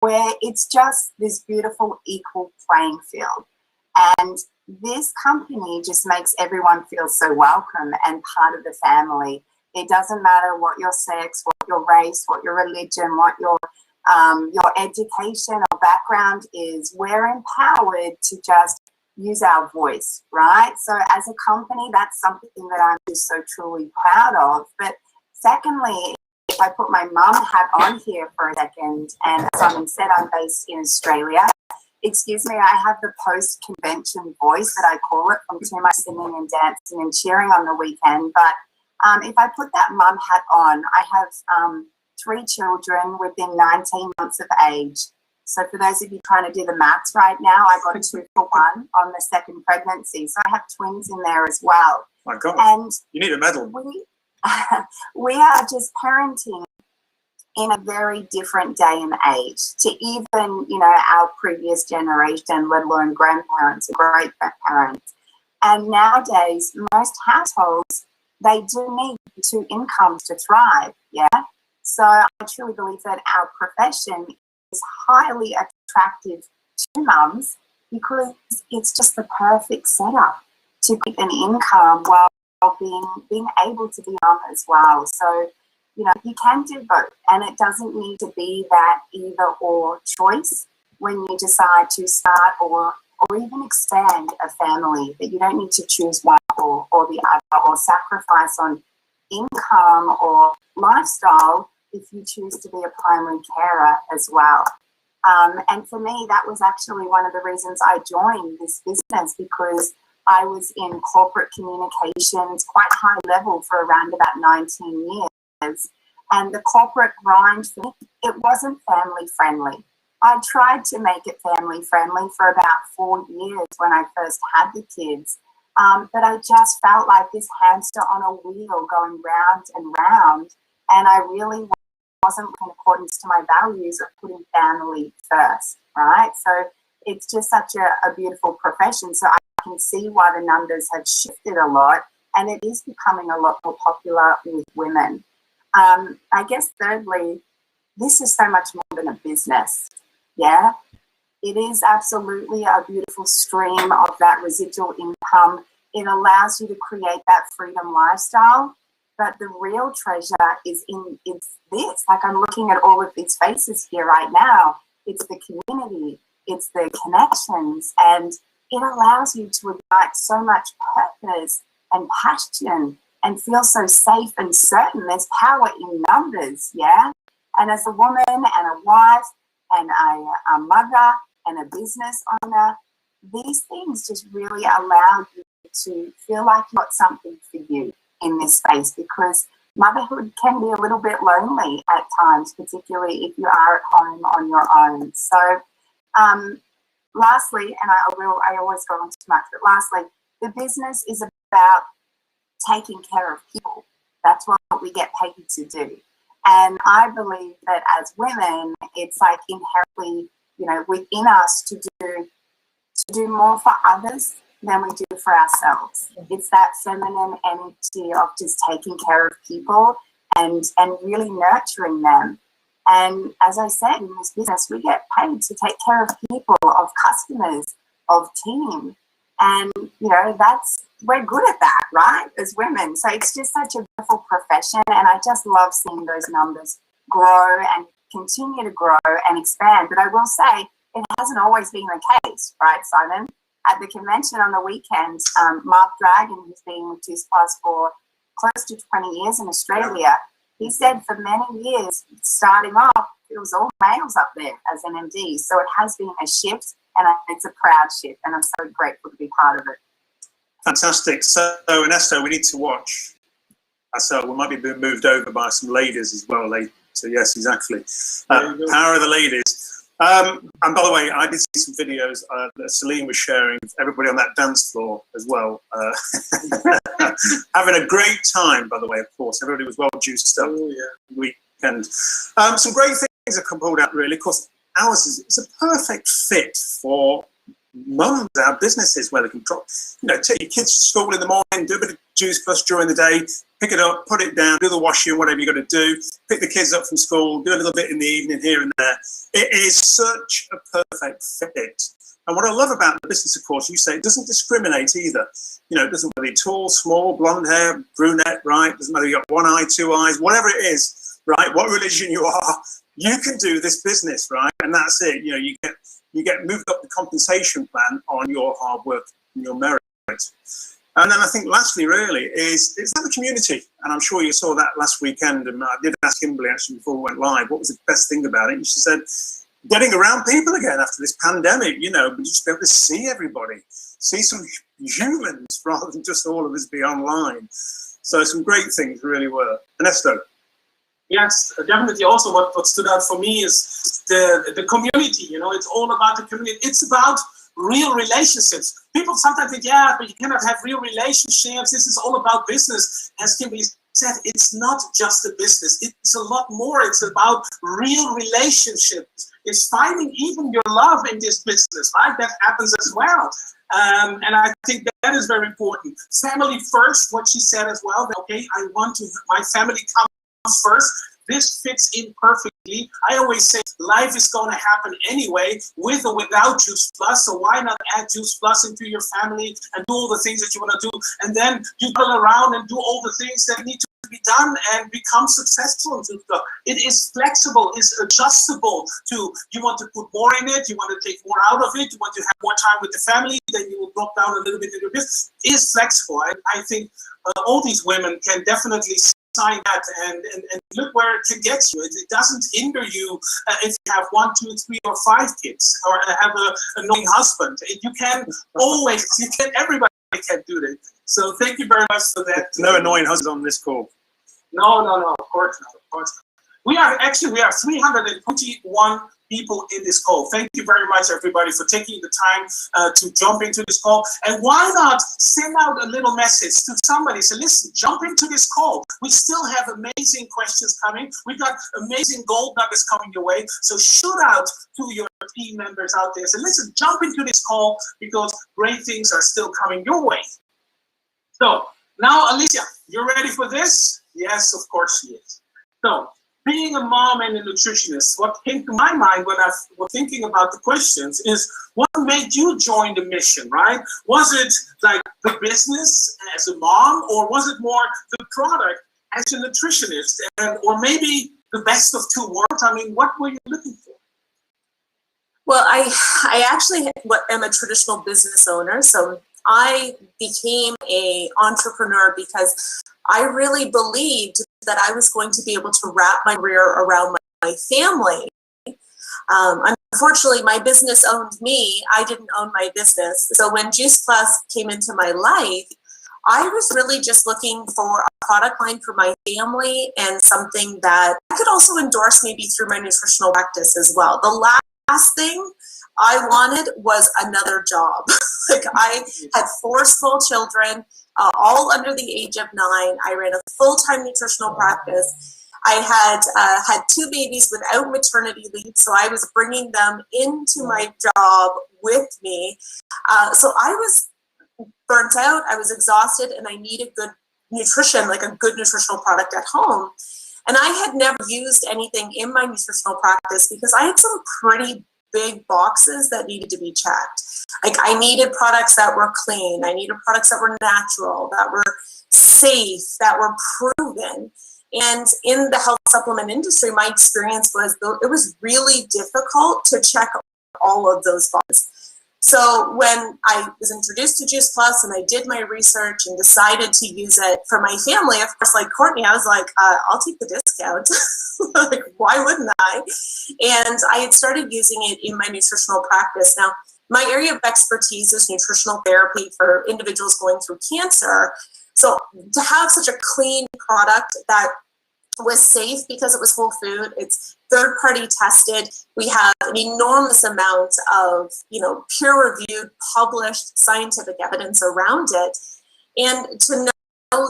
where it's just this beautiful equal playing field. And this company just makes everyone feel so welcome and part of the family. It doesn't matter what your sex, what your race, what your religion, what your education or background is. We're empowered to just use our voice, right? So as a company, that's something that I'm just so truly proud of. But secondly, if I put my mum hat on here for a second, and as Simon said, I'm based in Australia. Excuse me, I have the post-convention voice that I call it from too much singing and dancing and cheering on the weekend. But if I put that mum hat on, I have 3 children within 19 months of age. So for those of you trying to do the maths right now, I got 2 for 1 on the second pregnancy. So I have twins in there as well. My God, and you need a medal. We are just parenting in a very different day and age to even, our previous generation, let alone grandparents and great-grandparents. And nowadays, most households, they do need 2 incomes to thrive, yeah? So I truly believe that our profession is highly attractive to mums because it's just the perfect setup to get an income while being able to be mum as well. So, you can do both, and it doesn't need to be that either or choice when you decide to start or even expand a family, that you don't need to choose one or the other, or sacrifice on income or lifestyle if you choose to be a primary carer as well. And for me, that was actually one of the reasons I joined this business, because I was in corporate communications, quite high level, for around about 19 years. And the corporate grind for me, it wasn't family friendly. I tried to make it family friendly for about 4 years when I first had the kids. But I just felt like this hamster on a wheel going round and round. And I really wasn't in accordance to my values of putting family first, right? So it's just such a beautiful profession. So I can see why the numbers have shifted a lot, and it is becoming a lot more popular with women. I guess thirdly, this is so much more than a business, yeah? It is absolutely a beautiful stream of that residual income. It allows you to create that freedom lifestyle, but the real treasure is it's this. Like, I'm looking at all of these faces here right now. It's the community, it's the connections, and it allows you to ignite so much purpose and passion and feel so safe and certain. There's power in numbers, yeah? And as a woman and a wife and a mother and a business owner, these things just really allow you to feel like you've got something for you in this space, because motherhood can be a little bit lonely at times, particularly if you are at home on your own. So lastly, and I always go on too much, but lastly, the business is about taking care of people. That's what we get paid to do. And I believe that as women, it's like inherently, within us to do more for others than we do for ourselves. It's that feminine energy of just taking care of people and really nurturing them. And as I said, in this business, we get paid to take care of people, of customers, of team. And, we're good at that, right, as women. So it's just such a beautiful profession. And I just love seeing those numbers grow and continue to grow and expand. But I will say, it hasn't always been the case, right, Simon? At the convention on the weekend, Mark Dragon, who's been with Juice Plus for close to 20 years in Australia, he said for many years, starting off, it was all males up there as an MD. So it has been a shift, and it's a proud shift, and I'm so grateful to be part of it. Fantastic. So, Ernesto, we need to watch ourselves. We might be moved over by some ladies as well later. So, yes, exactly. Power of the ladies. And by the way, I did see some videos that Celine was sharing of everybody on that dance floor as well. Having a great time, by the way, of course. Everybody was well juiced up weekend. Some great things have come pulled out, really. Of course, ours is a perfect fit for mums, our businesses, where they can drop, take your kids to school in the morning, do a bit of Juice Plus during the day, pick it up, put it down, do the washing, whatever you're going to do, pick the kids up from school, do a little bit in the evening here and there. It is such a perfect fit. And what I love about the business, of course, you say it doesn't discriminate either. You know, it doesn't matter tall, small, blonde hair, brunette, right? It doesn't matter you got one eye, two eyes, whatever it is, right? What religion you are, you can do this business, right? And that's it. You know, you get moved up the compensation plan on your hard work and your merit. And then I think lastly, really, is have a community. And I'm sure you saw that last weekend. And I did ask Kimberly actually before we went live, what was the best thing about it? And she said, getting around people again after this pandemic, you know, but just be able to see everybody, see some humans rather than just all of us be online. So some great things really were. Ernesto. Yes, definitely. Also, what stood out for me is the community. You know, it's all about the community. It's about real relationships. People sometimes think, yeah, but you cannot have real relationships. This is all about business. As Kimberly said, it's not just a business. It's a lot more. It's about real relationships. It's finding even your love in this business, right? That happens as well. And I think that is very important. Family first, what she said as well. Okay, my family comes first. This fits in perfectly. I always say life is going to happen anyway, with or without Juice Plus. So why not add Juice Plus into your family and do all the things that you want to do? And then you go around and do all the things that need to be done and become successful in Juice Plus. It is flexible, it's adjustable to, you want to put more in it, you want to take more out of it, you want to have more time with the family, then you will drop down a little bit in your business. It is flexible. I think all these women can definitely sign that and look where it can get you. It doesn't hinder you if you have 1, 2, 3, or 5 kids or have an annoying husband. You can always, everybody can do that. So thank you very much for that. No annoying husbands on this call. No, of course not, of course not. We are 321 people in this call. Thank you very much, everybody, for taking the time to jump into this call. And why not send out a little message to somebody? Say, listen, jump into this call. We still have amazing questions coming. We got amazing gold nuggets coming your way. So shoot out to your team members out there. Say, listen, jump into this call because great things are still coming your way. So now, Alicia, you ready for this? Yes, of course she is. So, being a mom and a nutritionist, what came to my mind when I was thinking about the questions is what made you join the mission, right? Was it like the business as a mom, or was it more the product as a nutritionist, or maybe the best of two worlds? I mean, what were you looking for? Well, I actually am a traditional business owner, so I became an entrepreneur because I really believed that I was going to be able to wrap my career around my family. Unfortunately, my business owned me. I didn't own my business. So when Juice Plus came into my life, I was really just looking for a product line for my family and something that I could also endorse maybe through my nutritional practice as well. The last thing I wanted was another job. Like, I had 4 small children, all under the age of 9. I ran a full-time nutritional practice. I had 2 babies without maternity leave, so I was bringing them into my job with me. So I was burnt out, I was exhausted, and I needed good nutrition, like a good nutritional product at home. And I had never used anything in my nutritional practice because I had some pretty big boxes that needed to be checked. Like, I needed products that were clean. I needed products that were natural, that were safe, that were proven. And in the health supplement industry, my experience was it was really difficult to check all of those boxes. So when I was introduced to Juice Plus and I did my research and decided to use it for my family, of course, like Courtney, I was like, I'll take the discount. Like, why wouldn't I? And I had started using it in my nutritional practice. Now, my area of expertise is nutritional therapy for individuals going through cancer. So to have such a clean product that was safe because it was whole food, it's third-party tested. We have an enormous amount of, peer-reviewed, published scientific evidence around it. And to know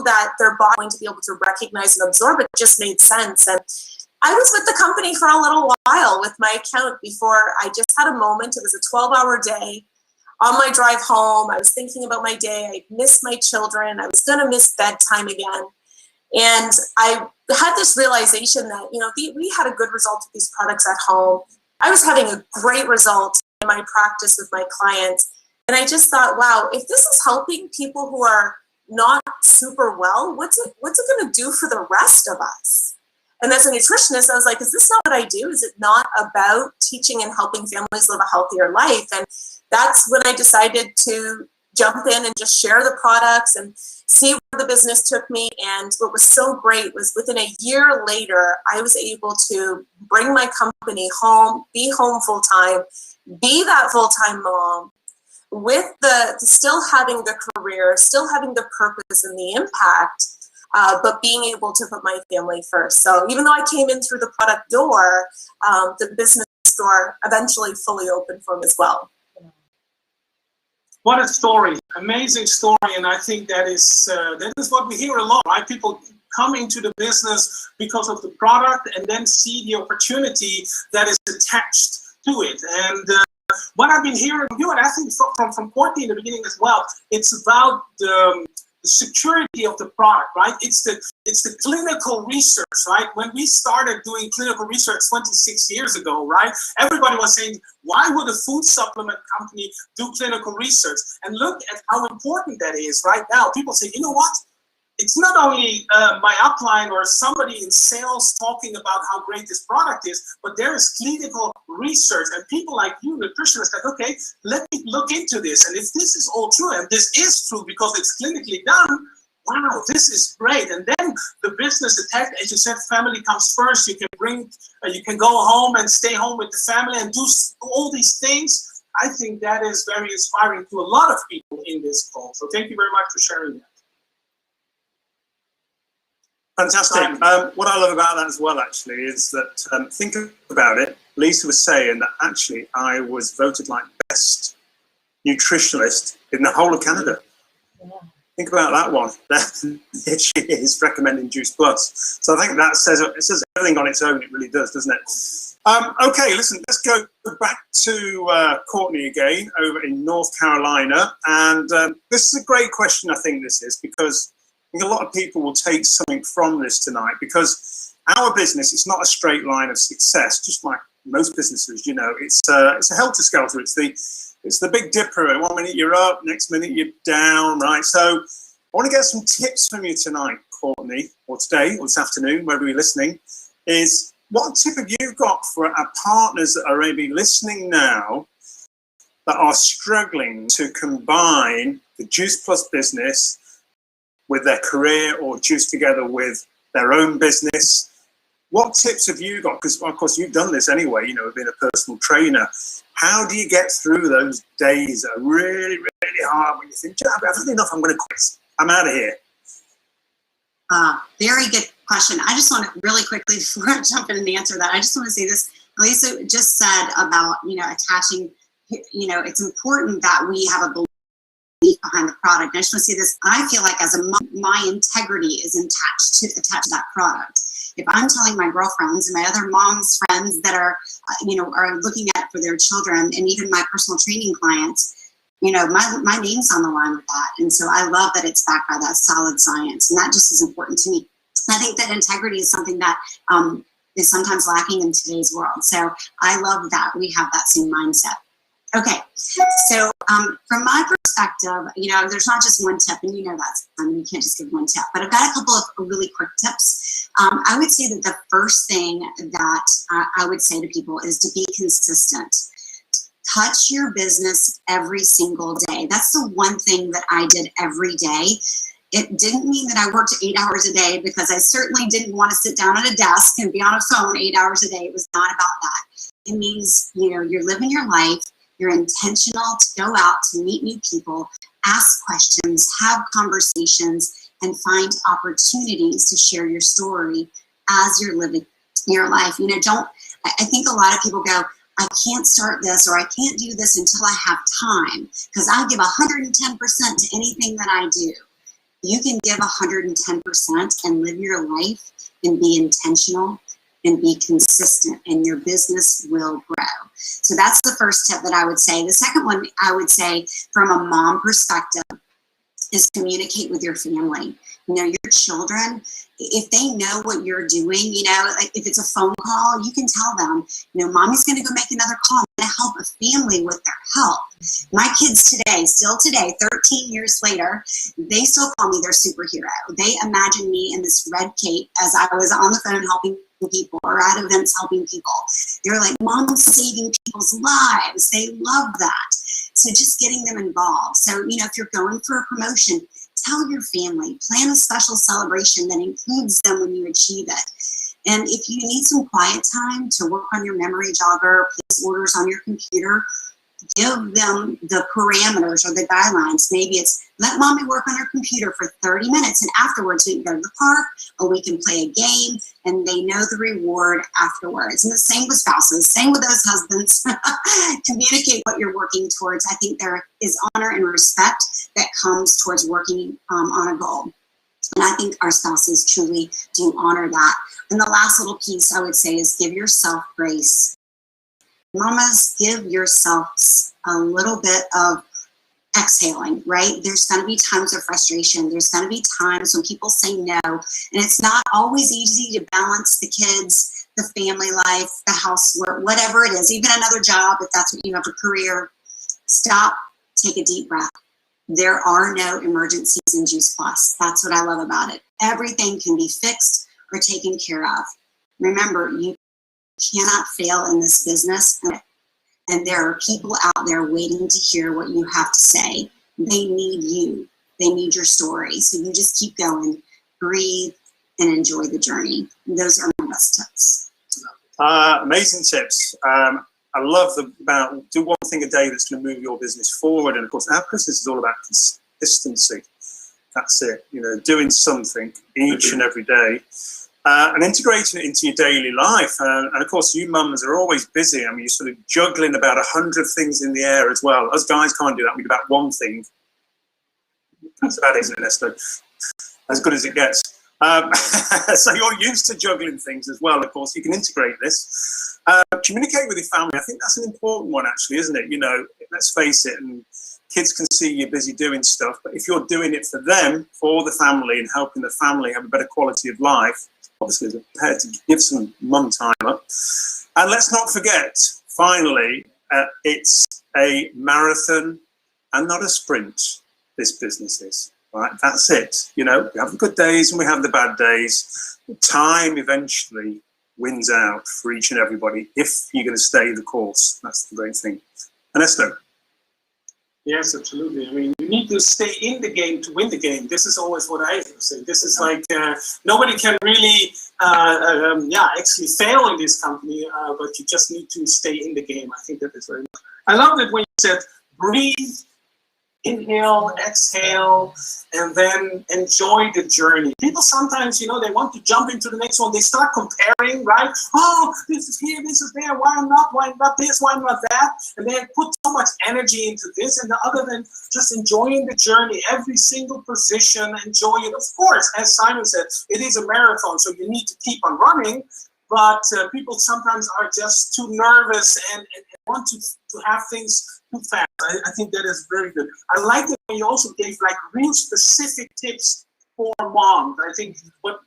that their body is going to be able to recognize and absorb it just made sense. And I was with the company for a little while with my account before I just had a moment. It was a 12-hour day. On my drive home, I was thinking about my day. I missed my children. I was going to miss bedtime again. And I had this realization that, you know, we had a good result with these products at home. I was having a great result in my practice with my clients. And I just thought, wow, if this is helping people who are not super well, what's it going to do for the rest of us? And as a nutritionist, I was like, is this not what I do? Is it not about teaching and helping families live a healthier life? And that's when I decided to jump in and just share the products and see where the business took me. And what was so great was within a year later, I was able to bring my company home, be home full time, be that full-time mom, with the still having the career, still having the purpose and the impact, but being able to put my family first. So even though I came in through the product door, the business door eventually fully opened for me as well. What a story, amazing story. And I think that is what we hear a lot, right? People come into the business because of the product and then see the opportunity that is attached to it. And what I've been hearing from you, and I think from Courtney in the beginning as well, it's about the security of the product, right? It's the clinical research, right? When we started doing clinical research 26 years ago, right? Everybody was saying, why would a food supplement company do clinical research? And look at how important that is right now. People say, you know what? It's not only my upline or somebody in sales talking about how great this product is, but there is clinical research and people like you, nutritionists, like, okay, let me look into this. And if this is all true, and this is true because it's clinically done, wow, this is great. And then the business attack, as you said, family comes first. You can go home and stay home with the family and do all these things. I think that is very inspiring to a lot of people in this call. So thank you very much for sharing that. Fantastic. What I love about that as well, actually, is that think about it. Lisa was saying that actually I was voted like best nutritionist in the whole of Canada. Yeah. Think about that one. Here she is recommending Juice Plus. So I think that says everything on its own. It really does, doesn't it? Okay, listen, let's go back to Courtney again over in North Carolina. And this is a great question, I think this is, because I think a lot of people will take something from this tonight, because our business, it's not a straight line of success, just like most businesses, you know, it's a helter-skelter. It's the Big Dipper. 1 minute you're up, next minute you're down, right? So I want to get some tips from you tonight, Courtney, or today, or this afternoon, wherever you're listening, is what tip have you got for our partners that are maybe listening now that are struggling to combine the Juice Plus business with their career, or Juice Together with their own business? What tips have you got? Because, of course, you've done this anyway, you know, being a personal trainer. How do you get through those days that are really, really hard when you think, I've had enough, I'm going to quit. I'm out of here. Very good question. I just want to really quickly, before I jump in and answer that, I just want to say this. Lisa just said about, you know, attaching, you know, it's important that we have a belief behind the product. And I just want to say this. I feel like as a mom, my integrity is attached to that product. If I'm telling my girlfriends and my other moms, friends that are, you know, are looking at it for their children, and even my personal training clients, you know, my name's on the line with that. And so I love that it's backed by that solid science. And that just is important to me. I think that integrity is something that is sometimes lacking in today's world. So I love that we have that same mindset. Okay, so from my perspective, you know, there's not just one tip, and you know that, you can't just give one tip, but I've got a couple of really quick tips. I would say that the first thing that I would say to people is to be consistent. Touch your business every single day. That's the one thing that I did every day. It didn't mean that I worked 8 hours a day, because I certainly didn't want to sit down at a desk and be on a phone 8 hours a day. It was not about that. It means, you know, you're living your life. You're intentional to go out to meet new people, ask questions, have conversations, and find opportunities to share your story as you're living your life. You know, I think a lot of people go, I can't start this, or I can't do this until I have time, because I give 110% to anything that I do. You can give 110% and live your life and be intentional and be consistent, and your business will grow. So that's the first tip that I would say. The second one I would say from a mom perspective is communicate with your family. You know, your children, if they know what you're doing, you know, like if it's a phone call, you can tell them, you know, mommy's going to go make another call. I'm going to help a family with their health. My kids today, still today, 13 years later, they still call me their superhero. They imagine me in this red cape as I was on the phone helping people or at events helping people. They're like, Mom's saving people's lives. They love that. So just getting them involved. So, you know, if you're going for a promotion, tell your family, plan a special celebration that includes them when you achieve it. And if you need some quiet time to work on your memory jogger, place orders on your computer, give them the parameters or the guidelines. Maybe it's let mommy work on her computer for 30 minutes and afterwards we can go to the park or we can play a game and they know the reward afterwards. And the same with spouses, same with those husbands. Communicate what you're working towards. I think there is honor and respect that comes towards working on a goal. And I think our spouses truly do honor that. And the last little piece I would say is give yourself grace. Mamas, give yourselves a little bit of exhaling, right? There's going to be times of frustration. There's going to be times when people say no. And it's not always easy to balance the kids, the family life, the housework, whatever it is, even another job, if that's what you have a career. Stop, take a deep breath. There are no emergencies in Juice Plus. That's what I love about it. Everything can be fixed or taken care of. Remember, you cannot fail in this business, and there are people out there waiting to hear what you have to say. They need you. They need your story. So you just keep going, breathe, and enjoy the journey. And those are my best tips. Amazing tips. I love about do one thing a day that's going to move your business forward. And of course, our business is all about consistency. That's it. You know, doing something each and every day. And integrating it into your daily life. And of course, you mums are always busy. I mean, you're sort of juggling about 100 things in the air as well. Us guys can't do that. We do about one thing. That's about it, isn't it, Esther? As good as it gets. So you're used to juggling things as well. Of course, you can integrate this. Communicate with your family. I think that's an important one, actually, isn't it? You know, let's face it, and kids can see you're busy doing stuff. But if you're doing it for them, for the family, and helping the family have a better quality of life, obviously they're prepared to give some mum time up. And let's not forget, finally, it's a marathon and not a sprint, this business is. Right? That's it. You know, we have the good days and we have the bad days. Time eventually wins out for each and everybody if you're going to stay the course. That's the great thing. Ernesto. Yes, absolutely. I mean, you need to stay in the game to win the game. This is always what I say. This is like nobody can really, actually fail in this company, but you just need to stay in the game. I think that is very much. I love it when you said breathe, inhale, exhale, and then enjoy the journey. People sometimes, you know, they want to jump into the next one. They start comparing, right? Oh, this is here, this is there. Why not this? Why not that? And they put so much energy into this, and other than just enjoying the journey, every single position, enjoy it. Of course, as Simon said, it is a marathon, so you need to keep on running. But people sometimes are just too nervous and want to have things too fast. I think that is very good. I like it when you also gave like real specific tips for moms. I think what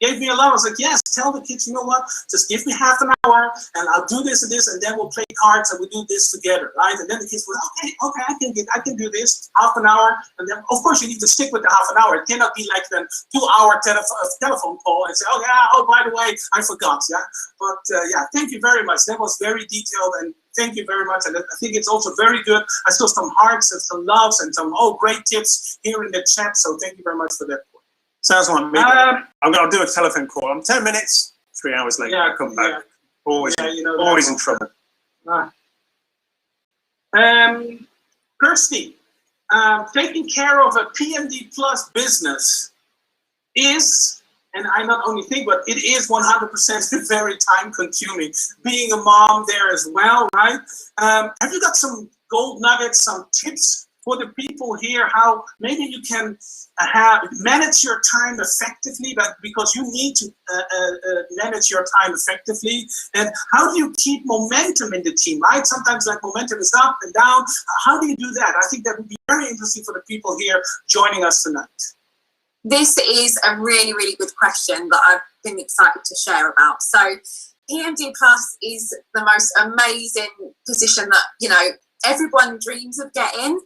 gave me a lot. I was like, yes, tell the kids, you know what, just give me half an hour and I'll do this and this, and then we'll play cards and we'll do this together, right? And then the kids will, okay, I can do this, half an hour. And then, of course, you need to stick with the half an hour. It cannot be like the 2-hour telephone call and say, by the way, I forgot, yeah? But thank you very much. That was very detailed, and thank you very much. And I think it's also very good. I saw some hearts and some loves and some great tips here in the chat. So thank you very much for that. Sounds like me. I'm going to do a telephone call. I'm 10 minutes, 3 hours later. I'll come back. Always in trouble. Kirsty, taking care of a PMD Plus business is, and I not only think, but it is 100% very time consuming. Being a mom there as well, right? Have you got some gold nuggets, some tips for the people here, how maybe you can manage your time effectively, but because you need to manage your time effectively, and how do you keep momentum in the team, right? Sometimes like momentum is up and down. How do you do that? I think that would be very interesting for the people here joining us tonight. This is a really, really good question that I've been excited to share about. So PMD Plus is the most amazing position that, you know, everyone dreams of getting.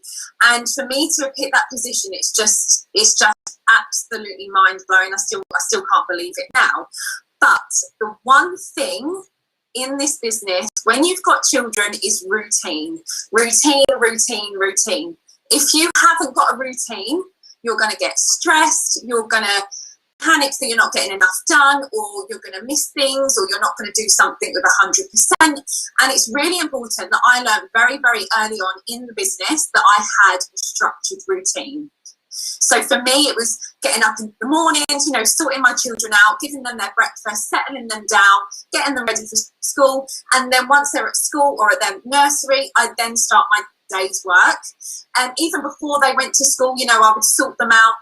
And for me to have hit that position, it's just absolutely mind blowing. I still can't believe it now. But the one thing in this business, when you've got children, is routine. If you haven't got a routine, you're going to get stressed, you're going to panic that you're not getting enough done, or you're going to miss things, or you're not going to do something with 100%. And it's really important that I learned very, very early on in the business that I had a structured routine. So for me, it was getting up in the mornings, you know, sorting my children out, giving them their breakfast, settling them down, getting them ready for school. And then once they're at school or at their nursery, I'd then start my day's work. And even before they went to school, you know, I would sort them out,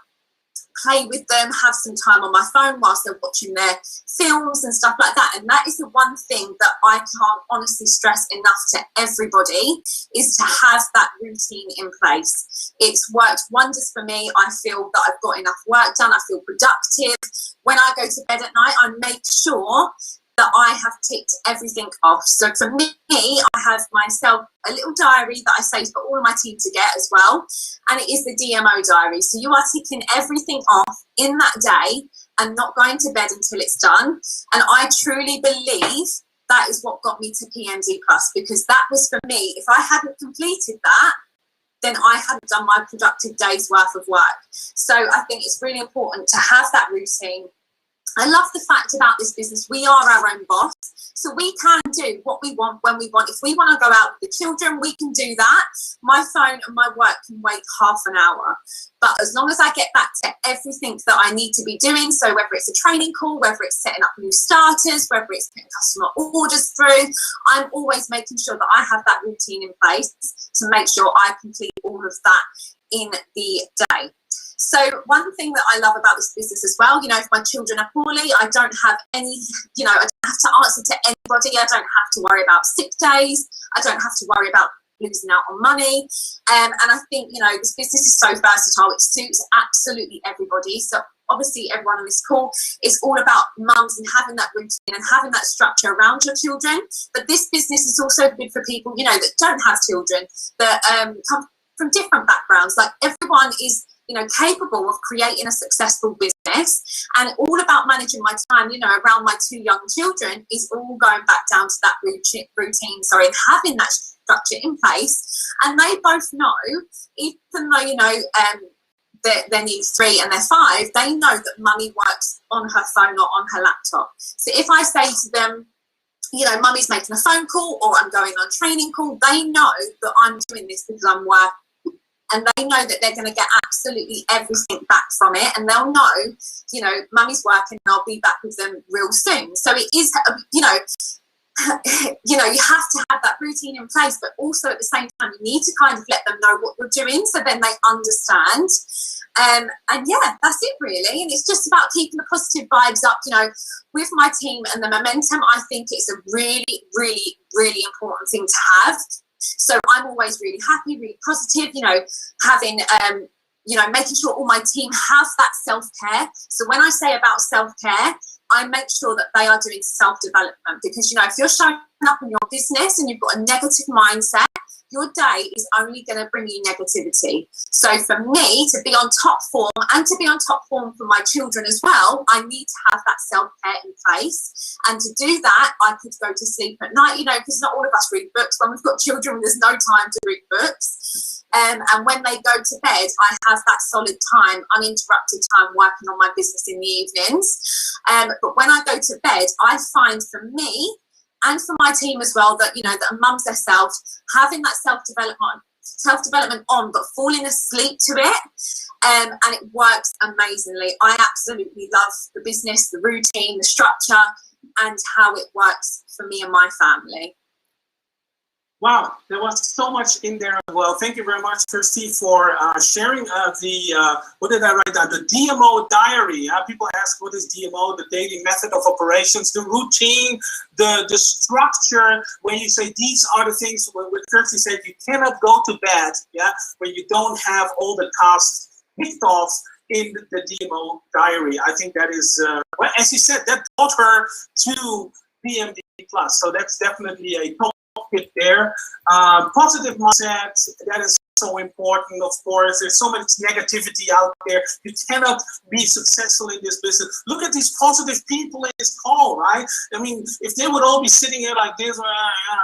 play with them, have some time on my phone whilst they're watching their films and stuff like that. And that is the one thing that I can't honestly stress enough to everybody, is to have that routine in place. It's worked wonders for me. I feel that I've got enough work done. I feel productive. When I go to bed at night, I make sure that I have ticked everything off. So for me, I have myself a little diary that I say for all of my team to get as well. And it is the DMO diary. So you are ticking everything off in that day and not going to bed until it's done. And I truly believe that is what got me to PMD Plus, because that was for me. If I hadn't completed that, then I hadn't done my productive day's worth of work. So I think it's really important to have that routine. I love the fact about this business, we are our own boss. So we can do what we want when we want. If we want to go out with the children, we can do that. My phone and my work can wait half an hour. But as long as I get back to everything that I need to be doing, so whether it's a training call, whether it's setting up new starters, whether it's putting customer orders through, I'm always making sure that I have that routine in place to make sure I complete all of that in the day. So one thing that I love about this business as well, you know, if my children are poorly, I don't have any, you know, I don't have to answer to anybody. I don't have to worry about sick days. I don't have to worry about losing out on money. And I think, you know, this business is so versatile. It suits absolutely everybody. So obviously everyone on this call is all about mums and having that routine and having that structure around your children. But this business is also good for people, you know, that don't have children, that come from different backgrounds. Like everyone is, you know, capable of creating a successful business, and all about managing my time, you know, around my two young children is all going back down to that routine, and having that structure in place. And they both know, even though, you know, they're nearly 3 and they're 5, they know that mummy works on her phone or on her laptop. So if I say to them, you know, mummy's making a phone call or I'm going on a training call, they know that I'm doing this because I'm working. And they know that they're going to get absolutely everything back from it. And they'll know, you know, mummy's working and I'll be back with them real soon. So it is, you know, you have to have that routine in place, but also at the same time, you need to kind of let them know what you're doing so then they understand. And yeah, that's it really. And it's just about keeping the positive vibes up, you know, with my team and the momentum. I think it's a really, really, really important thing to have. So I'm always really happy, really positive, you know, having, you know, making sure all my team have that self-care. So when I say about self-care, I make sure that they are doing self-development, because, you know, if you're showing up in your business and you've got a negative mindset, your day is only going to bring you negativity. So for me to be on top form and to be on top form for my children as well, I need to have that self-care in place. And to do that, I could go to sleep at night, you know, because not all of us read books. When we've got children, there's no time to read books. And when they go to bed, I have that solid time, uninterrupted time working on my business in the evenings. But when I go to bed, I find for me, and for my team as well, that, you know, that mums themselves having that self-development on, but falling asleep to it, and it works amazingly. I absolutely love the business, the routine, the structure, and how it works for me and my family. Wow, there was so much in there as well. Thank you very much, Kirsty, for sharing what did I write down? The DMO diary. People ask, what is DMO? The daily method of operations, the routine, the structure. When you say these are the things, when Kirsty said you cannot go to bed, yeah, when you don't have all the tasks picked off in the DMO diary. I think that is, well, as you said, that brought her to PMD Plus. So that's definitely a top hit there. Positive mindset, that is so important, of course. There's so much negativity out there. You cannot be successful in this business. Look at these positive people in this call, right? I mean, if they would all be sitting here like this,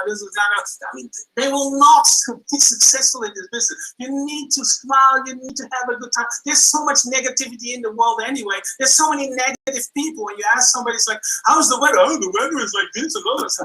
this is I mean, they will not be successful in this business. You need to smile. You need to have a good time. There's so much negativity in the world anyway. There's so many negative people. When you ask somebody, it's like, how's the weather? Oh, the weather is like this and all this.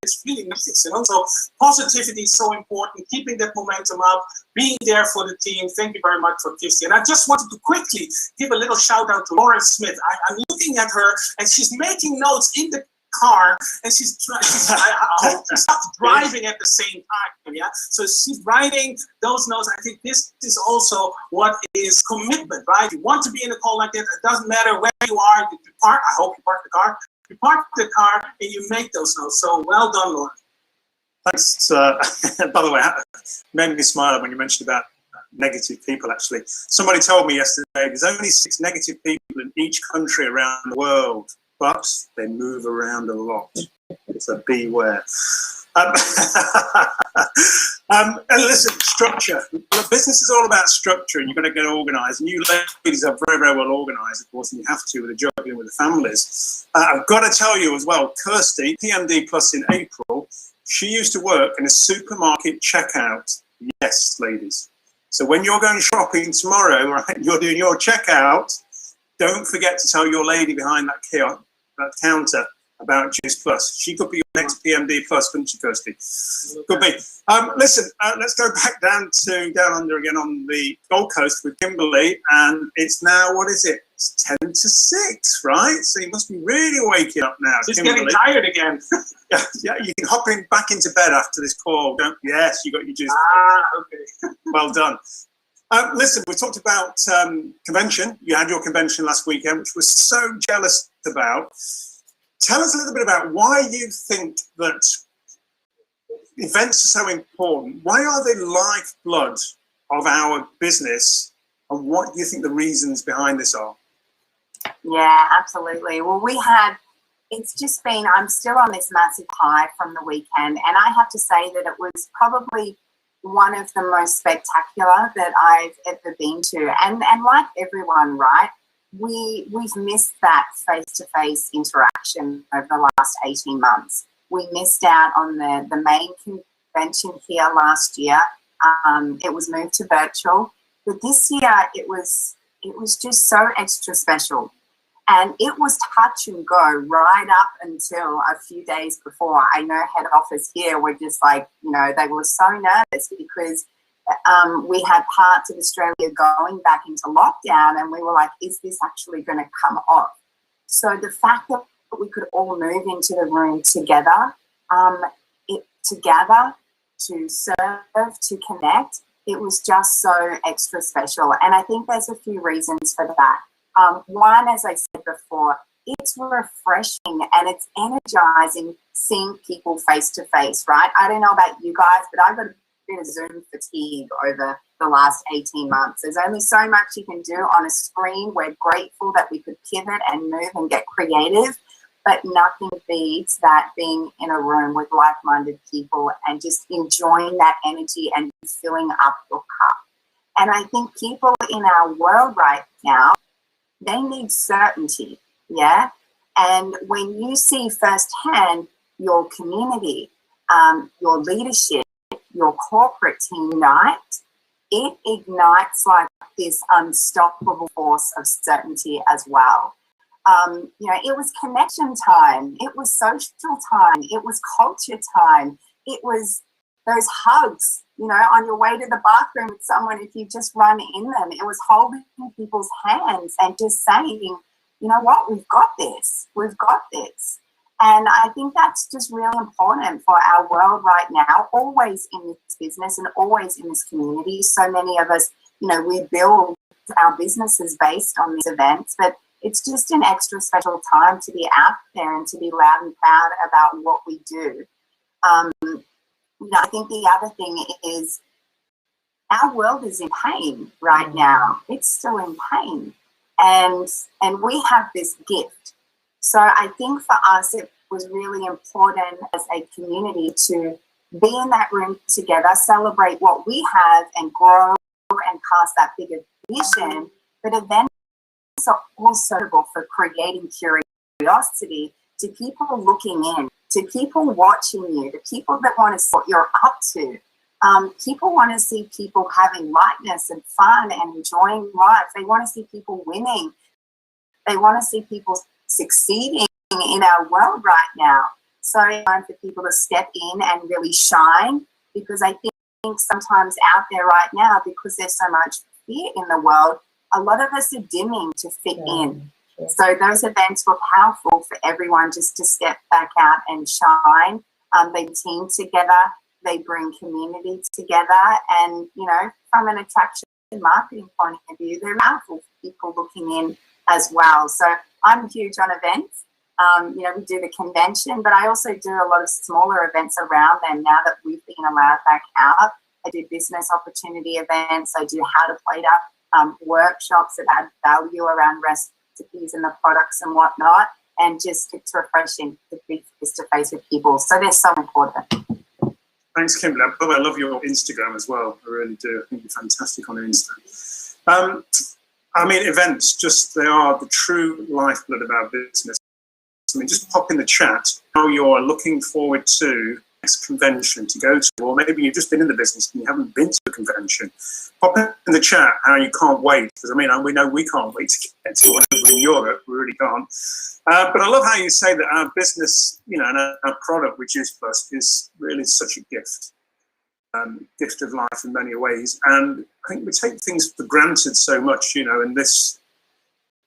It's really nice, you know. So positivity is so important. Keeping that momentum up, being there for the team. Thank you very much for Kirsty. And I just wanted to quickly give a little shout out to Lauren Smith. I'm looking at her, and she's making notes in the car, and I hope she stops driving at the same time. Yeah. So she's writing those notes. I think this is also what is commitment, right? You want to be in a call like that. It doesn't matter where you are. You park. I hope you park the car. You park the car and you make those notes. So well done, Lauren. Thanks. By the way, it made me smile when you mentioned about negative people, actually. Somebody told me yesterday there's only 6 negative people in each country around the world, but they move around a lot. So beware. And listen, structure. Business is all about structure, and you've got to get organised. And you ladies are very, very well organised, of course, and you have to with the juggling with the families. I've got to tell you as well, Kirsty, PMD Plus in April, she used to work in a supermarket checkout. Yes, ladies. So when you're going shopping tomorrow, right, you're doing your checkout, don't forget to tell your lady behind that counter about Juice Plus. She could be your next PMD Plus, couldn't she, Kirsty? Could be. Listen, let's go back down under again on the Gold Coast with Kimberly, and it's now, what is it? It's 10 to 6, right? So you must be really waking up now. She's getting tired again. Yeah, you can hop back into bed after this call. Yes, you got your juice. Okay. Well done. Listen, we talked about convention. You had your convention last weekend, which we're so jealous about. Tell us a little bit about why you think that events are so important. Why are they lifeblood of our business? And what do you think the reasons behind this are? Yeah, absolutely. Well, it's just been, I'm still on this massive high from the weekend. And I have to say that it was probably one of the most spectacular that I've ever been to. And like everyone, right? We've missed that face-to-face interaction over the last 18 months. We missed out on the main convention here last year. It was moved to virtual, but this year it was just so extra special. And it was touch and go right up until a few days before. I know head office here were just like, they were so nervous because we had parts of Australia going back into lockdown, and we were like, is this actually going to come off? So the fact that we could all move into the room together, to gather, to serve, to connect, it was just so extra special. And I think there's a few reasons for that. One, as I said before, it's refreshing and it's energizing seeing people face to face, right? I don't know about you guys, but I've got a bit of Zoom fatigue over the last 18 months. There's only so much you can do on a screen. We're grateful that we could pivot and move and get creative, but nothing beats that being in a room with like-minded people and just enjoying that energy and filling up your cup. And I think people in our world right now, they need certainty, yeah? And when you see firsthand your community, your leadership, your corporate team unite, it ignites like this unstoppable force of certainty as well. It was connection time, it was social time, it was culture time, it was those hugs, on your way to the bathroom with someone, if you just run in them, it was holding people's hands and just saying, you know what, we've got this. And I think that's just really important for our world right now, always in this business and always in this community. So many of us, we build our businesses based on these events, but it's just an extra special time to be out there and to be loud and proud about what we do. I think the other thing is our world is in pain right now. It's still in pain. And we have this gift. So I think for us, it was really important as a community to be in that room together, celebrate what we have and grow and cast that bigger vision. But events are also for creating curiosity to people looking in, to people watching you, to people that want to see what you're up to. People want to see people having lightness and fun and enjoying life. They want to see people winning. They want to see people succeeding in our world right now. So it's time for people to step in and really shine, because I think sometimes out there right now, because there's so much fear in the world, a lot of us are dimming to fit in. So those events were powerful for everyone just to step back out and shine. They team together. They bring community together, and, you know, from an attraction marketing point of view, they're powerful for people looking in as well. So I'm huge on events. You know, we do the convention, but I also do a lot of smaller events around them now that we've been allowed back out. I do business opportunity events. I do how to plate up workshops that add value around recipes and the products and whatnot, and just it's refreshing to be face to face with people. So they're so important. Thanks, Kimberly. I love your Instagram as well. I really do. I think you're fantastic on Insta. I mean, events, they are the true lifeblood of our business. I mean, just pop in the chat how you're looking forward to next convention to go to, or maybe you've just been in the business and you haven't been to a convention. Pop in the chat how you can't wait, because I mean, we know we can't wait to get to one in Europe. We really can't. But I love how you say that our business, you know, and our product, which is Plus, is really such a gift. Gift of life in many ways. And I think we take things for granted so much, you know, in this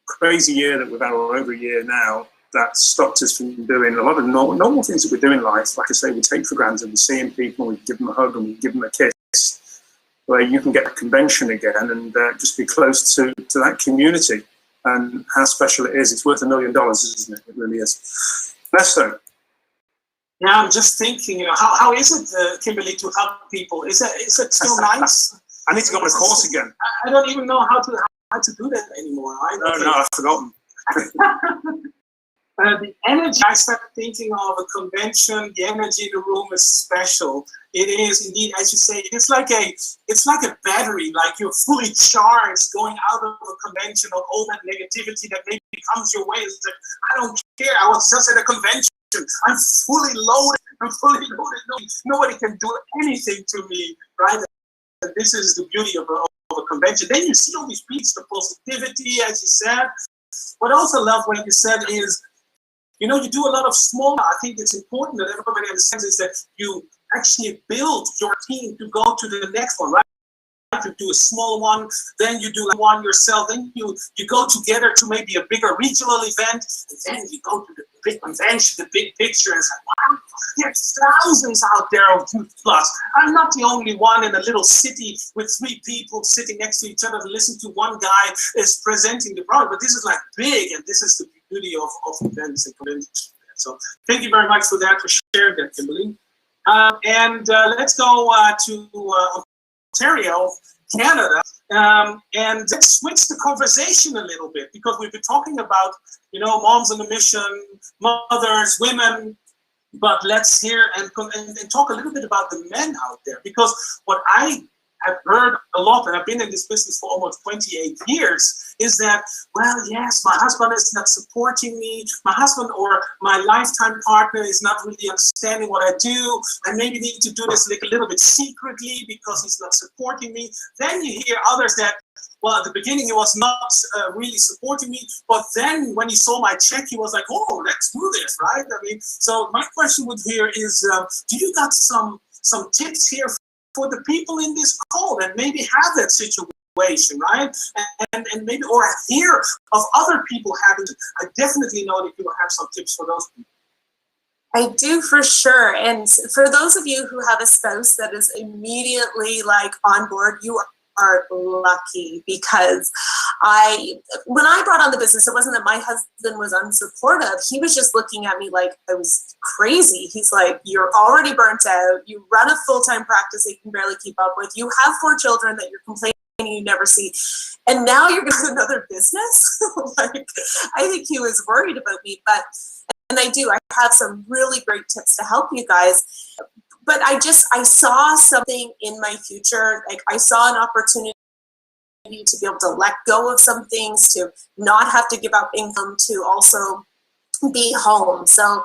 crazy year that we've had, or over a year now, that stopped us from doing a lot of normal things that we do in life. Like I say, we take for granted. We're seeing people, we give them a hug and we give them a kiss, where you can get a convention again and just be close to that community. And how special it is. It's worth $1 million, isn't it? It really is. Nesto. Yeah, I'm just thinking, you know, how is it, Kimberly, to help people? Is it still nice? I need to go on a course again. I don't even know how to do that anymore. No, I've forgotten. The energy, I started thinking of a convention. The energy in the room is special. It is indeed, as you say, it's like a battery, like you're fully charged going out of a convention of all that negativity that maybe comes your way. It's like, I don't care. I was just at a convention. I'm fully loaded. Nobody can do anything to me, right? And this is the beauty of a convention. Then you see all these people, the positivity, as you said. What I also love what you said is, you know, you do a lot of small. I think it's important that everybody understands is that you actually build your team to go to the next one, right? You do a small one, then you do one yourself, then you go together to maybe a bigger regional event, and then you go to the big convention, the big picture, and say, wow, there's thousands out there of Youth Plus. I'm not the only one in a little city with 3 people sitting next to each other to listen to one guy is presenting the product, but this is like big, and this is the beauty of events and conventions. So thank you very much for that, for sharing that, Kimberly. And let's go to Ontario, Canada, and let's switch the conversation a little bit, because we've been talking about, you know, moms on a mission, mothers, women, but let's hear and talk a little bit about the men out there, because what I have heard a lot, and I've been in this business for almost 28 years, is that, well, yes, my husband is not supporting me, my husband or my lifetime partner is not really understanding what I do, I maybe need to do this like a little bit secretly because he's not supporting me. Then you hear others that, well, at the beginning he was not really supporting me, but then when he saw my check, he was like, oh, let's do this, right? I mean, so my question would here is, do you got some tips here for the people in this call that maybe have that situation, right? And maybe, or hear of other people having it. I definitely know that you will have some tips for those people. I do, for sure. And for those of you who have a spouse that is immediately like on board, you are lucky, because when I brought on the business, it wasn't that my husband was unsupportive. He was just looking at me like I was crazy. He's like, you're already burnt out. You run a full-time practice that you can barely keep up with. You have 4 children that you're complaining you never see. And now you're going to do another business? Like, I think he was worried about me, and I do. I have some really great tips to help you guys. But I saw something in my future. Like, I saw an opportunity to be able to let go of some things, to not have to give up income, to also be home. So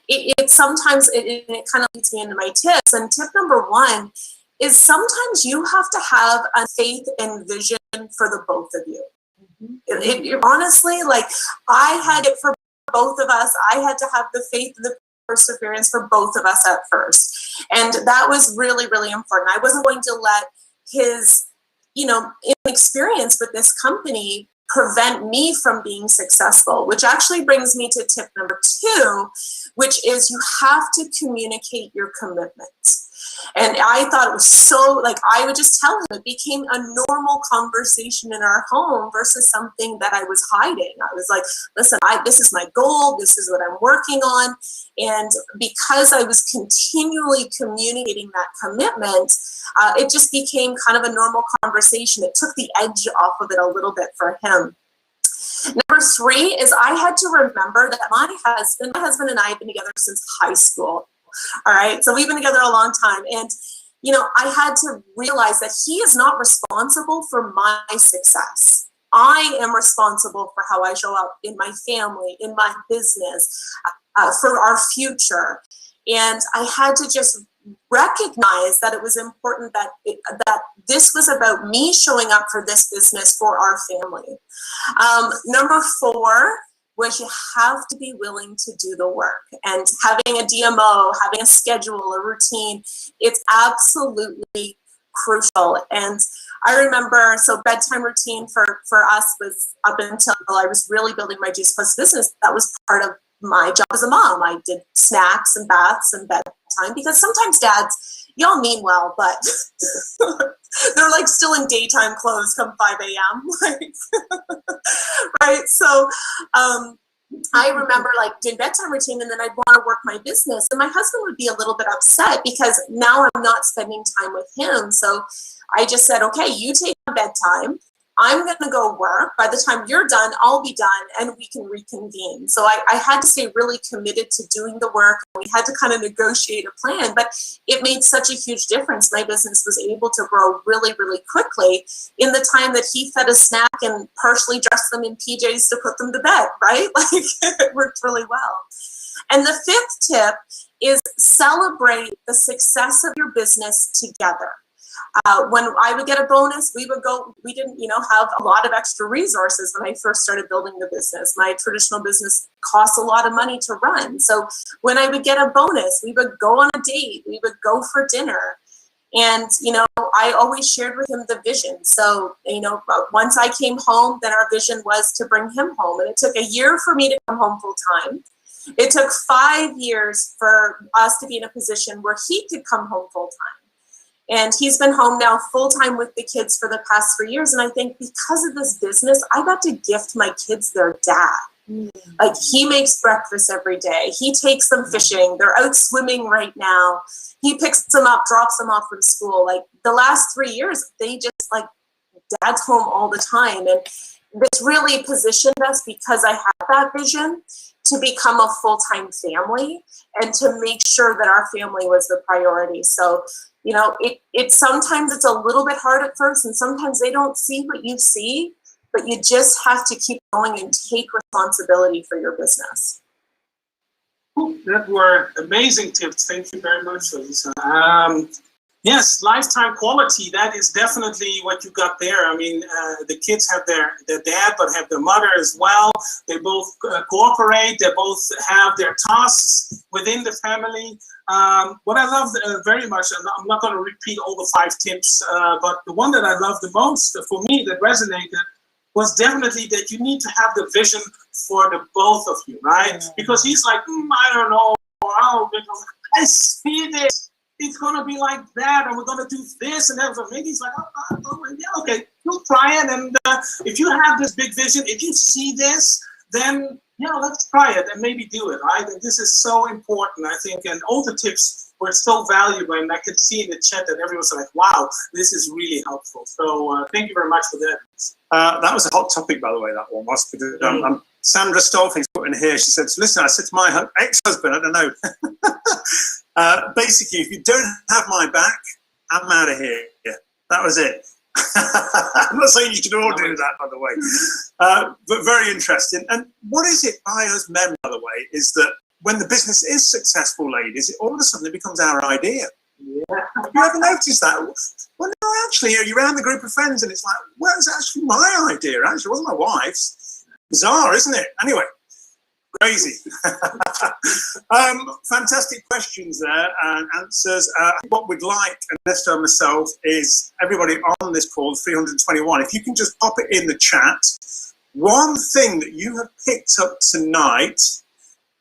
it sometimes it kind of leads me into my tips. And tip number 1 is sometimes you have to have a faith and vision for the both of you. Honestly, like, I had it for both of us. I had to have the faith and the perseverance for both of us at first. And that was really, really important. I wasn't going to let his, inexperience with this company prevent me from being successful, which actually brings me to tip number 2, which is you have to communicate your commitments. And I thought it was so, like, I would just tell him. It became a normal conversation in our home versus something that I was hiding. I was like, listen, this is my goal. This is what I'm working on. And because I was continually communicating that commitment, it just became kind of a normal conversation. It took the edge off of it a little bit for him. Number 3 is I had to remember that my husband and I have been together since high school. All right. So we've been together a long time. And, I had to realize that he is not responsible for my success. I am responsible for how I show up in my family, in my business, for our future. And I had to just recognize that it was important that this was about me showing up for this business for our family. Number 4 was you have to be willing to do the work. And having a DMO, having a schedule, a routine, it's absolutely crucial. And I remember, so bedtime routine for us was up until I was really building my Juice Plus business. That was part of my job as a mom. I did snacks and baths and bedtime, because sometimes dads, y'all mean well, but they're like still in daytime clothes come 5 a.m. Like, right? So I remember like doing bedtime routine, and then I'd want to work my business, and my husband would be a little bit upset because now I'm not spending time with him. So I just said, okay, you take bedtime. I'm going to go work. By the time you're done, I'll be done, and we can reconvene. So I had to stay really committed to doing the work. We had to kind of negotiate a plan, but it made such a huge difference. My business was able to grow really, really quickly in the time that he fed a snack and partially dressed them in PJs to put them to bed, right? Like, it worked really well. And the 5th tip is celebrate the success of your business together. When I would get a bonus, we didn't, have a lot of extra resources when I first started building the business. My traditional business costs a lot of money to run. So when I would get a bonus, we would go on a date, we would go for dinner. And, I always shared with him the vision. So, once I came home, then our vision was to bring him home. And it took a year for me to come home full time. It took 5 years for us to be in a position where he could come home full time. And he's been home now full time with the kids for the past 3 years. And I think because of this business, I got to gift my kids their dad. Like, he makes breakfast every day. He takes them fishing. They're out swimming right now. He picks them up, drops them off from school. Like, the last 3 years, they just dad's home all the time. And this really positioned us, because I had that vision, to become a full-time family and to make sure that our family was the priority. So, it sometimes it's a little bit hard at first, and sometimes they don't see what you see, but you just have to keep going and take responsibility for your business. That were amazing tips. Thank you very much, Lisa. Yes, lifetime quality, that is definitely what you got there. I mean, the kids have their dad, but have their mother as well. They both cooperate. They both have their tasks within the family. What I love very much, and I'm not going to repeat all the 5 tips, but the one that I love the most, for me, that resonated, was definitely that you need to have the vision for the both of you, right? Because he's like, I don't know, I see this. it's gonna be like that, and we're gonna do this and that. So maybe he's like, yeah, okay, we'll try it. And if you have this big vision, if you see this, then yeah, let's try it and maybe do it, right? And this is so important, I think, and all the tips were so valuable, and I could see in the chat that everyone's like, wow, this is really helpful. So thank you very much for that. That was a hot topic, by the way, that one was. Sandra Stolfing's put in here, she said, listen, I said to my ex-husband, I don't know, basically, if you don't have my back, I'm out of here. That was it. I'm not saying you should all do that, by the way, but very interesting. And what is it by us men, by the way, is that when the business is successful, ladies, all of a sudden it becomes our idea. Yeah. Have you ever noticed that? Well, no, actually, you're around the group of friends and it's like, well, it was actually my idea, actually. It wasn't my wife's. Bizarre, isn't it? Anyway, crazy. Fantastic questions there and answers. What we'd like, Ernesto and myself, is everybody on this call, 321, if you can just pop it in the chat. One thing that you have picked up tonight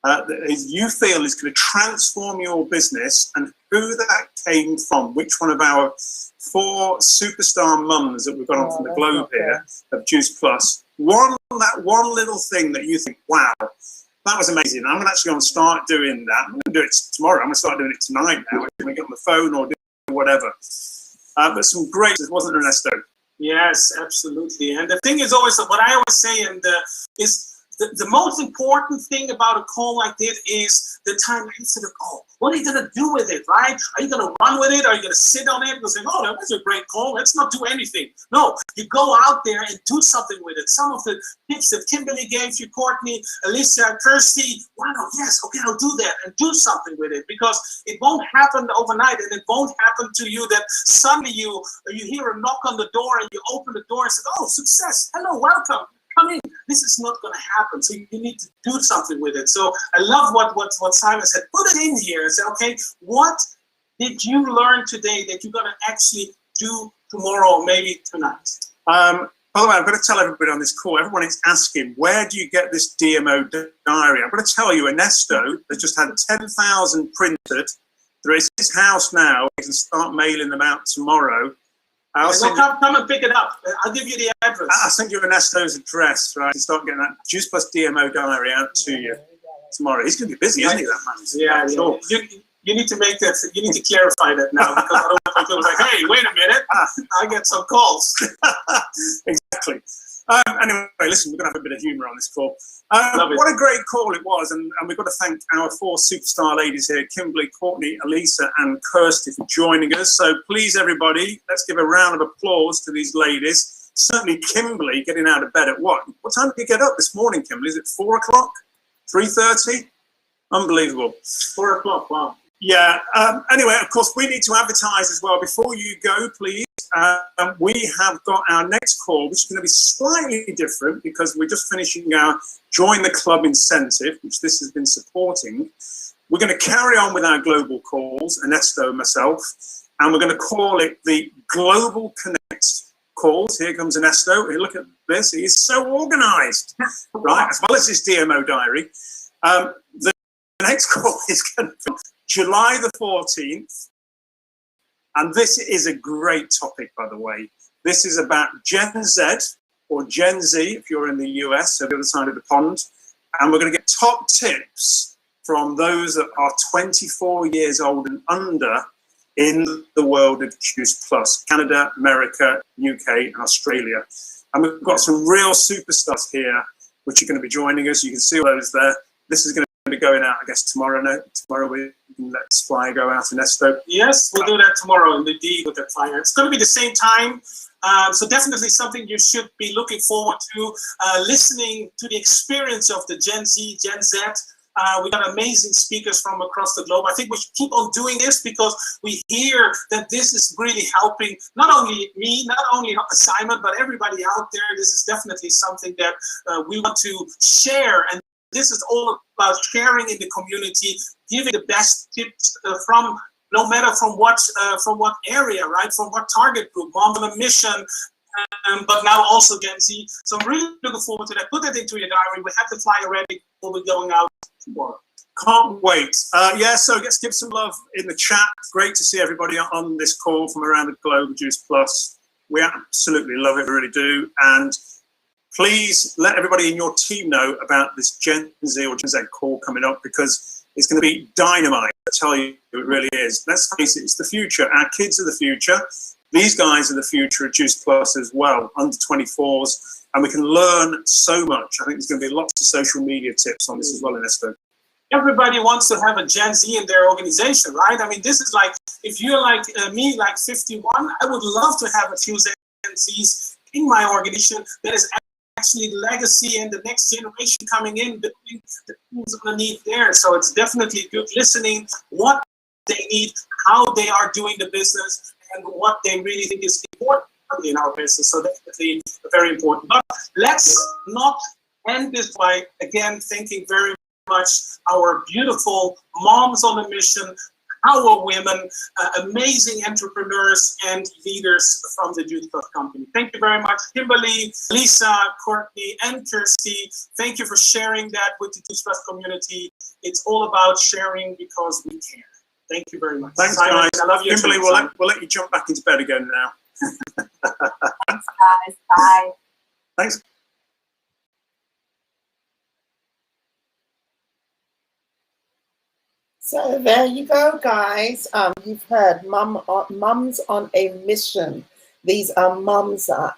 that you feel is going to transform your business, and who that came from, which one of our 4 superstar mums that we've got on from the globe here of Juice Plus, that one little thing that you think, wow, that was amazing. I'm actually going to start doing that. I'm going to do it tomorrow. I'm going to start doing it tonight now. I'm going to get on the phone or do whatever. But some great, wasn't it, Ernesto? Yes, absolutely. And the thing is always, what I always say, and is the most important thing about a call like this is the time into the call. What are you going to do with it, right? Are you going to run with it? Are you going to sit on it and say, oh, that was a great call, let's not do anything? No, you go out there and do something with it. Some of the tips that Kimberly gave you, Courtney, Alicia, Kirsty, wow, yes, okay, I'll do that and do something with it, because it won't happen overnight, and it won't happen to you that suddenly you hear a knock on the door and you open the door and say, oh, success, hello, welcome. Come in. This is not going to happen. So you need to do something with it. So I love what Simon said. Put it in here and say, okay, what did you learn today that you're going to actually do tomorrow, maybe tonight? By the way, I'm going to tell everybody on this call, everyone is asking, where do you get this DMO diary? I'm going to tell you, Ernesto has just had 10,000 printed. There is his house now. You can start mailing them out tomorrow. Come and pick it up. I'll give you the address. I'll send you Ernesto's address, right? And start getting that Juice Plus DMO diary out to you tomorrow. He's going to be busy, isn't he, that man? Yeah. Sure. You need to make that. You need to clarify that now, because I don't want people like, hey, wait a minute, I get some calls. Exactly. Anyway, listen, we're going to have a bit of humour on this call. What a great call it was, and we've got to thank our 4 superstar ladies here, Kimberly, Courtney, Elisa and Kirsty, for joining us. So please, everybody, let's give a round of applause to these ladies. Certainly Kimberly getting out of bed at what time did you get up this morning, Kimberly? Is it 4 o'clock? 3:30? Unbelievable. 4 o'clock, wow. Yeah, anyway, of course, we need to advertise as well. Before you go, please, we have got our next call, which is going to be slightly different because we're just finishing our Join the Club incentive, which this has been supporting. We're going to carry on with our global calls, Ernesto and myself, and we're going to call it the Global Connect calls. Here comes Ernesto. Look at this. He is so organized, right? As well as his DMO diary. The next call is going to be July the 14th. And this is a great topic, by the way. This is about Gen Z, or Gen Z, if you're in the US, so the other side of the pond. And we're going to get top tips from those that are 24 years old and under in the world of Juice Plus, Canada, America, UK, and Australia. And we've got some real superstars here, which are going to be joining us. You can see all those there. This is going to be going out, I guess, tomorrow. No, tomorrow we can let this flyer go out, Ernesto. Yes, we'll do that tomorrow indeed with that flyer. It's going to be the same time. So definitely something you should be looking forward to, listening to the experience of the Gen Z, Gen Z. We got amazing speakers from across the globe. I think we should keep on doing this because we hear that this is really helping not only me, not only Simon, but everybody out there. This is definitely something that we want to share. And this is all about sharing in the community, giving the best tips from no matter from what area, right? From what target group, Mom on a Mission, but now also Gen Z. So I'm really looking forward to that. Put that into your diary. We have the flyer ready. We'll be going out tomorrow. Can't wait. Yeah, so let's give some love in the chat. Great to see everybody on this call from around the globe, Juice Plus. We absolutely love it, we really do. And please let everybody in your team know about this Gen Z or Gen Z call coming up, because it's going to be dynamite. I tell you, it really is. Let's face it, it's the future. Our kids are the future. These guys are the future of Juice Plus as well, under 24s. And we can learn so much. I think there's going to be lots of social media tips on this as well, Ernesto. Everybody wants to have a Gen Z in their organization, right? I mean, this is like, if you're like me, like 51, I would love to have a few Gen Zs in my organization that is actually legacy and the next generation coming in, building the things underneath there. So it's definitely good listening, what they need, how they are doing the business, and what they really think is important in our business. So definitely very important. But let's not end this by, again, thanking very much our beautiful moms on a mission, our women, amazing entrepreneurs and leaders from the Juice Plus company. Thank you very much, Kimberly, Lisa, Courtney, and Kirsty. Thank you for sharing that with the Juice Plus community. It's all about sharing because we care. Thank you very much. Thanks, Simon, guys. I love you. Kimberly, we'll let you jump back into bed again now. Thanks, guys. Bye. Thanks. So there you go, guys. You've heard mums on a mission. These are mums that are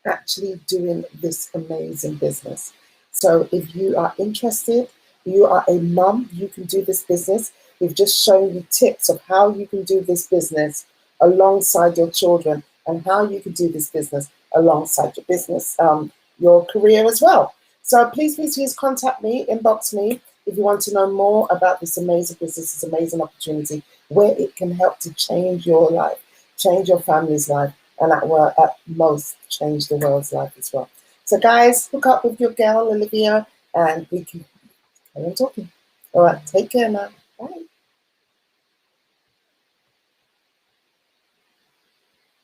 actually doing this amazing business. So if you are interested, you are a mum, you can do this business. We've just shown you tips of how you can do this business alongside your children, and how you can do this business alongside your business, your career as well. So please contact me, inbox me, if you want to know more about this amazing business, this amazing opportunity, where it can help to change your life, change your family's life, and at most change the world's life as well. So guys, hook up with your girl, Olivia, and we can carry on talking. All right, take care now. Bye.